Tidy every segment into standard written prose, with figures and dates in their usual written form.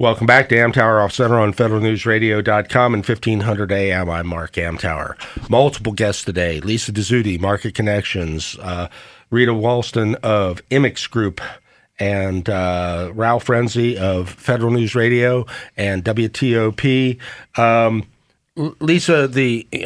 Welcome back to Amtower Off Center on federalnewsradio.com and 1500 AM. I'm Mark Amtower. Multiple guests today. Lisa Dezzutti, Market Connections, Rita Walston of Immix Group, and Ralph Renzi of Federal News Radio and WTOP. Lisa,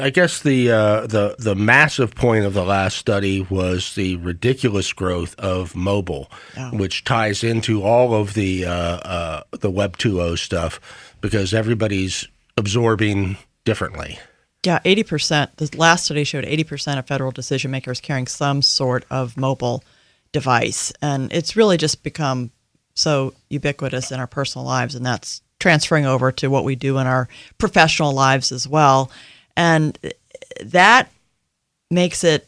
I guess the massive point of the last study was the ridiculous growth of mobile, which ties into all of the Web 2.0 stuff because everybody's absorbing differently. Yeah, 80%. The last study showed 80% of federal decision makers carrying some sort of mobile device, and it's really just become so ubiquitous in our personal lives, and that's transferring over to what we do in our professional lives as well. And that makes it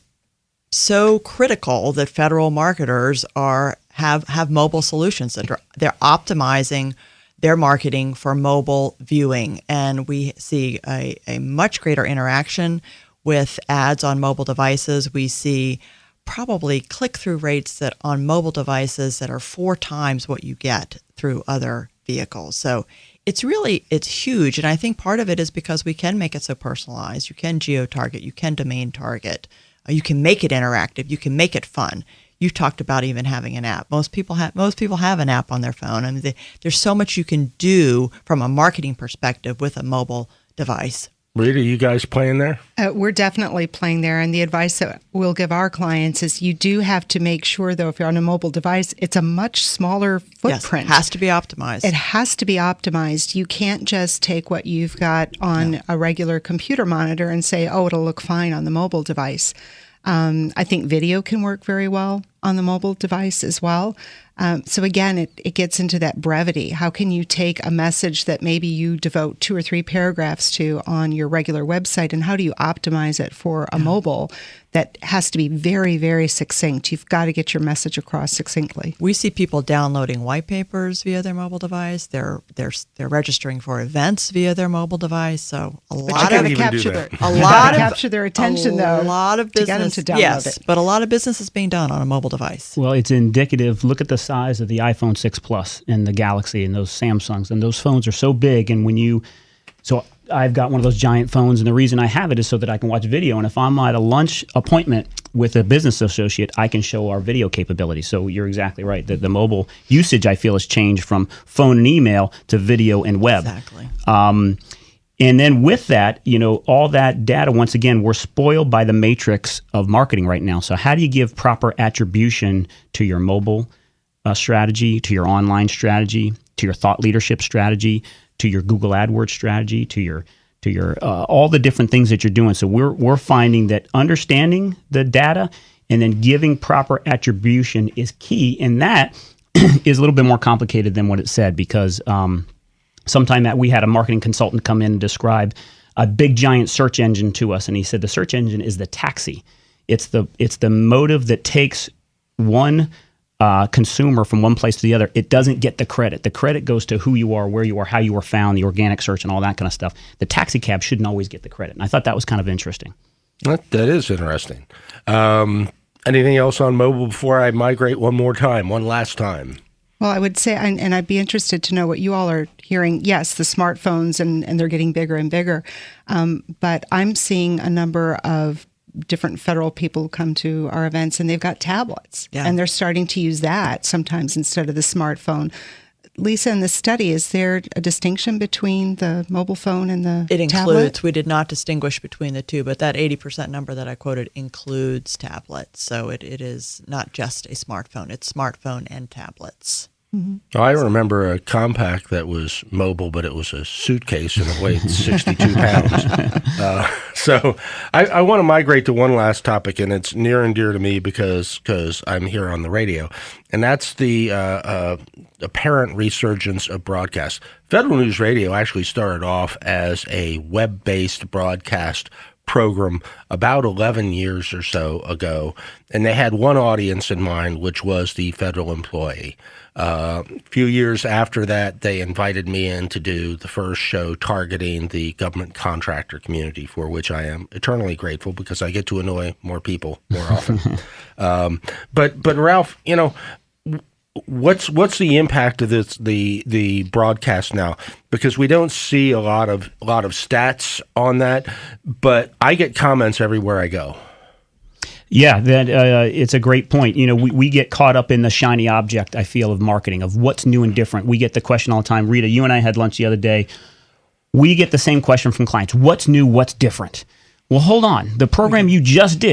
so critical that federal marketers have mobile solutions that they're optimizing their marketing for mobile viewing. And we see a much greater interaction with ads on mobile devices. We see probably click-through rates that on mobile devices that are 4 times what you get through other vehicles. So it's huge. And I think part of it is because we can make it so personalized. You can geo-target, you can domain target, you can make it interactive, you can make it fun. You talked about even having an app. Most people have an app on their phone. I mean, there's so much you can do from a marketing perspective with a mobile device. Rita, you guys playing there? We're definitely playing there. And the advice that we'll give our clients is you do have to make sure, though, if you're on a mobile device, it's a much smaller footprint. Yes, it has to be optimized. It has to be optimized. You can't just take what you've got on a regular computer monitor and say, oh, it'll look fine on the mobile device. I think video can work very well on the mobile device as well. So again, it gets into that brevity. How can you take a message that maybe you devote 2 or 3 paragraphs to on your regular website, and how do you optimize it for a mobile that has to be very, very succinct? You've got to get your message across succinctly. We see people downloading white papers via their mobile device. They're registering for events via their mobile device. So a lot of capture their attention, though. A lot of business, to get them to download yes, it. But a lot of business is being done on a mobile device. Well, it's indicative. Look at the size of the iPhone 6 Plus and the Galaxy and those Samsungs, and those phones are so big. And so I've got one of those giant phones, and the reason I have it is so that I can watch video. And if I'm at a lunch appointment with a business associate, I can show our video capability. So you're exactly right. The mobile usage, I feel, has changed from phone and email to video and web. Exactly. And then with that, all that data, once again, we're spoiled by the matrix of marketing right now. So how do you give proper attribution to your mobile strategy, to your online strategy, to your thought leadership strategy, to your Google AdWords strategy, to your all the different things that you're doing? So we're finding that understanding the data and then giving proper attribution is key, and that is a little bit more complicated than what it said, because sometime we had a marketing consultant come in and describe a big giant search engine to us, and he said the search engine is the taxi. It's the motive that takes one consumer from one place to the other. It doesn't get the credit. The credit goes to who you are, where you are, how you were found, the organic search, and all that kind of stuff. The taxi cab shouldn't always get the credit. And I thought that was kind of interesting. That is interesting. Anything else on mobile before I migrate one last time? Well, I would say, and I'd be interested to know what you all are hearing. Yes, the smartphones, and they're getting bigger and bigger. But I'm seeing a number of different federal people come to our events, and they've got tablets, and they're starting to use that sometimes instead of the smartphone. Lisa, in the study, is there a distinction between the mobile phone and the It includes. tablet? We did not distinguish between the two, but that 80% number that I quoted includes tablets. So it is not just a smartphone. It's smartphone and tablets. Mm-hmm. I remember a compact that was mobile, but it was a suitcase and it weighed 62 pounds. So I want to migrate to one last topic, and it's near and dear to me because I'm here on the radio, and that's the apparent resurgence of broadcast. Federal News Radio actually started off as a web-based broadcast program about 11 years or so ago, and they had one audience in mind, which was the federal employee. A few years after that, they invited me in to do the first show targeting the government contractor community, for which I am eternally grateful because I get to annoy more people more often. But Ralph, what's the impact of the broadcast now? Because we don't see a lot of stats on that, but I get comments everywhere I go. Yeah, that it's a great point. We get caught up in the shiny object, I feel, of marketing, of what's new and different. We get the question all the time. Rita, you and I had lunch the other day. We get the same question from clients. What's new? What's different? Well, hold on. The program you just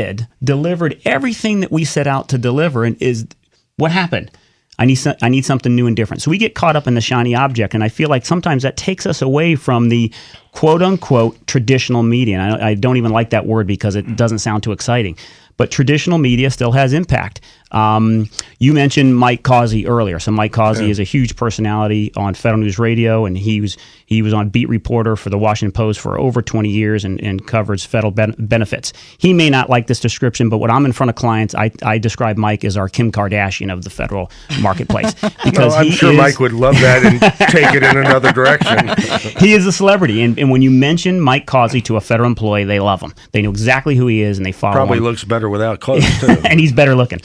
delivered everything that we set out to deliver, and what happened? I need something new and different. So we get caught up in the shiny object, and I feel like sometimes that takes us away from the quote-unquote traditional media. And I don't even like that word because it doesn't sound too exciting. But traditional media still has impact. You mentioned Mike Causey earlier. So Mike Causey is a huge personality on Federal News Radio, and he was on beat reporter for the Washington Post for over 20 years and covers federal benefits. He may not like this description, but when I'm in front of clients, I describe Mike as our Kim Kardashian of the federal marketplace. Because I'm sure Mike would love that and take it in another direction. He is a celebrity, and when you mention Mike Causey to a federal employee, they love him. They know exactly who he is, and they follow him. Probably looks better without clothes, too. And he's better looking.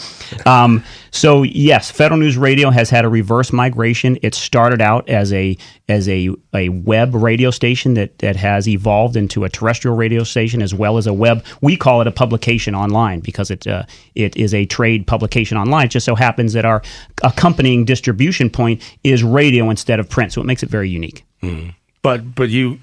So yes, Federal News Radio has had a reverse migration. It started out as a web radio station that has evolved into a terrestrial radio station as well as a web. We call it a publication online because it is a trade publication online. It just so happens that our accompanying distribution point is radio instead of print, so it makes it very unique. Mm. But you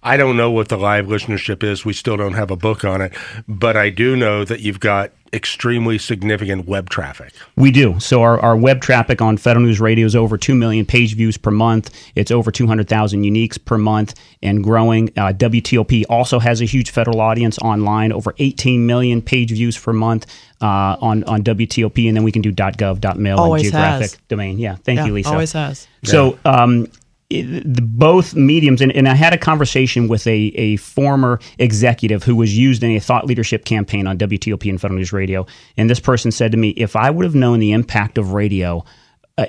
I don't know what the live listenership is. We still don't have a book on it. But I do know that you've got extremely significant web traffic. We do. So our web traffic on Federal News Radio is over 2 million page views per month. It's over 200,000 uniques per month and growing. WTOP also has a huge federal audience online, over 18 million page views per month on WTOP. And then we can do .gov.mil and geographic domain. Yeah. Thank you, Lisa. Always has. So both mediums, and I had a conversation with a former executive who was used in a thought leadership campaign on WTOP and Federal News Radio, and this person said to me, if I would have known the impact of radio,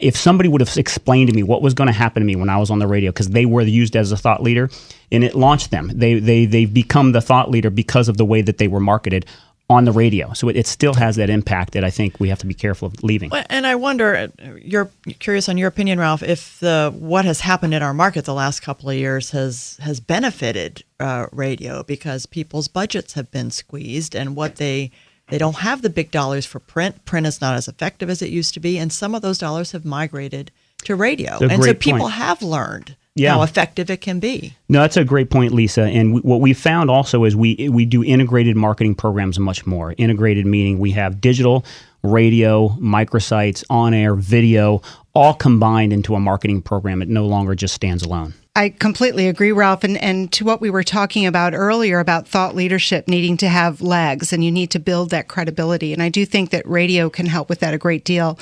if somebody would have explained to me what was going to happen to me when I was on the radio, because they were used as a thought leader, and it launched them. They've become the thought leader because of the way that they were marketed on the radio. So it still has that impact that I think we have to be careful of leaving. And I wonder, you're curious on your opinion, Ralph, if what has happened in our market the last couple of years has benefited radio because people's budgets have been squeezed and what they don't have the big dollars for print. Print is not as effective as it used to be, and some of those dollars have migrated to radio. And so people have learned how effective it can be. No, that's a great point, Lisa. And what we found also is we do integrated marketing programs much more. Integrated meaning we have digital, radio, microsites, on-air, video, all combined into a marketing program. It no longer just stands alone. I completely agree, Ralph. And to what we were talking about earlier about thought leadership needing to have legs, and you need to build that credibility. And I do think that radio can help with that a great deal.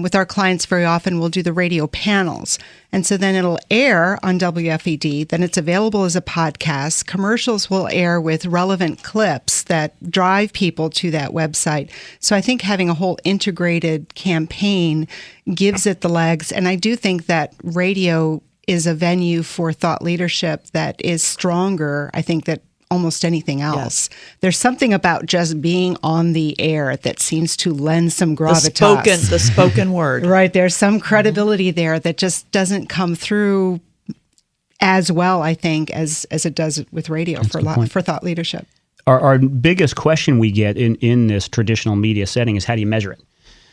With our clients, very often we'll do the radio panels. And so then it'll air on WFED. Then it's available as a podcast. Commercials will air with relevant clips that drive people to that website. So I think having a whole integrated campaign gives it the legs. And I do think that radio is a venue for thought leadership that is stronger, I think, that almost anything else. Yes. There's something about just being on the air that seems to lend some gravitas. The spoken word. Right. There's some credibility there that just doesn't come through as well, I think, as it does with radio for thought leadership. Our biggest question we get in this traditional media setting is how do you measure it?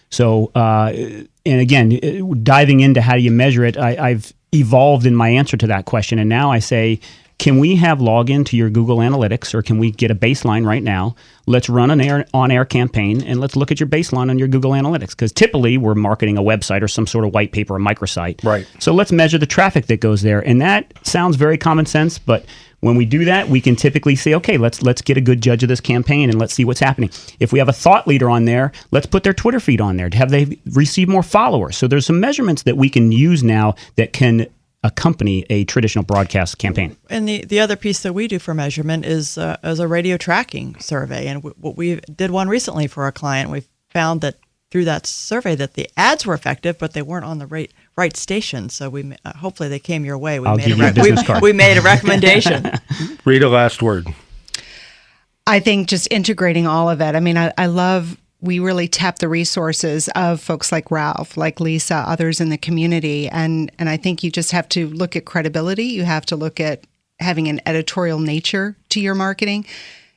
So, and again, diving into how do you measure it, I've evolved in my answer to that question. And now I say, can we have login to your Google Analytics, or can we get a baseline right now? Let's run an on-air campaign, and let's look at your baseline on your Google Analytics. Because typically we're marketing a website or some sort of white paper or microsite. Right. So let's measure the traffic that goes there. And that sounds very common sense, but when we do that, we can typically say, okay, let's get a good judge of this campaign and let's see what's happening. If we have a thought leader on there, let's put their Twitter feed on there. Have they received more followers? So there's some measurements that we can use now that can accompany a traditional broadcast campaign. And the other piece that we do for measurement is as a radio tracking survey. And we did one recently for a client. We found that through that survey that the ads were effective, but they weren't on the right station. So we hopefully they came your way. I'll give you a business card. We made a recommendation. Read a last word. I think just integrating all of it. I mean, I love we really tap the resources of folks like Ralph, like Lisa, others in the community. And I think you just have to look at credibility. You have to look at having an editorial nature to your marketing.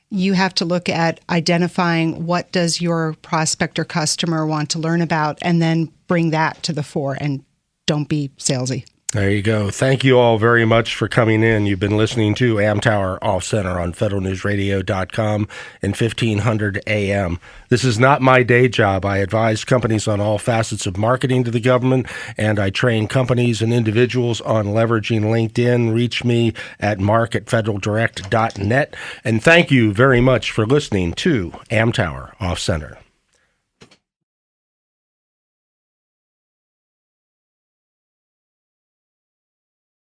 You have to look at identifying what does your prospect or customer want to learn about, and then bring that to the fore, and don't be salesy. There you go. Thank you all very much for coming in. You've been listening to Amtower Off Center on federalnewsradio.com and 1500 AM. This is not my day job. I advise companies on all facets of marketing to the government, and I train companies and individuals on leveraging LinkedIn. Reach me at mark@federaldirect.net. And thank you very much for listening to Amtower Off Center.